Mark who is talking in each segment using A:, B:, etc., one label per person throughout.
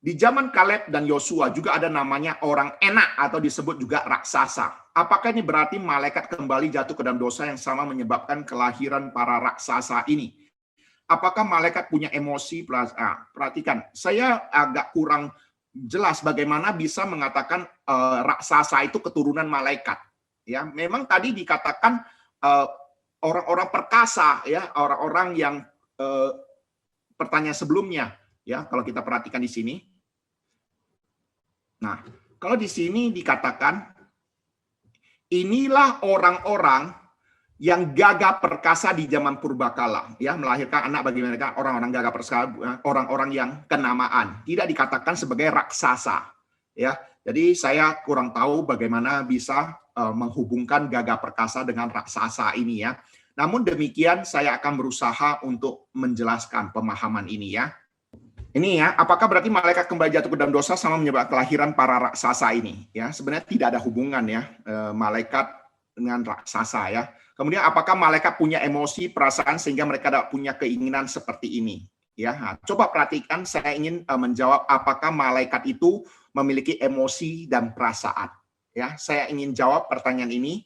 A: Di zaman Kaleb dan Yosua juga ada namanya orang enak atau disebut juga raksasa. Apakah ini berarti malaikat kembali jatuh ke dalam dosa yang sama menyebabkan kelahiran para raksasa ini? Apakah malaikat punya emosi? Perhatikan, saya agak kurang jelas bagaimana bisa mengatakan raksasa itu keturunan malaikat. Ya, memang tadi dikatakan orang-orang perkasa, ya, orang-orang yang pertanyaan sebelumnya, ya, kalau kita perhatikan di sini. Nah, kalau di sini dikatakan inilah orang-orang yang gagah perkasa di zaman purbakala, ya, melahirkan anak bagi mereka orang-orang gagah perkasa, orang-orang yang kenamaan, tidak dikatakan sebagai raksasa, ya. Jadi saya kurang tahu bagaimana bisa menghubungkan gagah perkasa dengan raksasa ini, ya. Namun demikian saya akan berusaha untuk menjelaskan pemahaman ini, ya. Ini ya, apakah berarti malaikat kembali jatuh ke dalam dosa sama menyebabkan kelahiran para raksasa ini? Ya, sebenarnya tidak ada hubungan ya, malaikat dengan raksasa ya. Kemudian apakah malaikat punya emosi, perasaan sehingga mereka tidak punya keinginan seperti ini? Ya, nah, coba perhatikan. Saya ingin menjawab apakah malaikat itu memiliki emosi dan perasaan. Ya, saya ingin jawab pertanyaan ini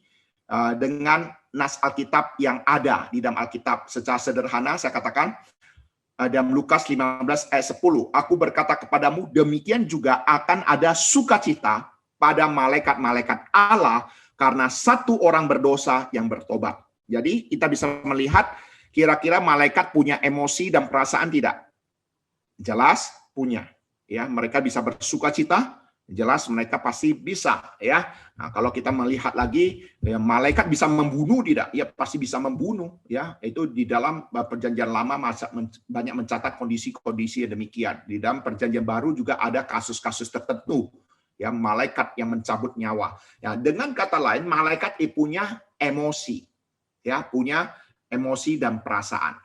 A: dengan nas Alkitab yang ada di dalam Alkitab. Secara sederhana saya katakan dalam Lukas 15 ayat 10, aku berkata kepadamu, demikian juga akan ada sukacita pada malaikat-malaikat Allah karena satu orang berdosa yang bertobat. Jadi kita bisa melihat kira-kira malaikat punya emosi dan perasaan tidak? Jelas punya. Ya, mereka bisa bersukacita, jelas mereka pasti bisa, ya. Nah, kalau kita melihat lagi, ya, malaikat bisa membunuh tidak? Ya, pasti bisa membunuh, ya. Itu di dalam perjanjian lama banyak mencatat kondisi-kondisi yang demikian. Di dalam perjanjian baru juga ada kasus-kasus tertentu, ya, malaikat yang mencabut nyawa. Ya, dengan kata lain, malaikat punya emosi, ya, punya emosi dan perasaan.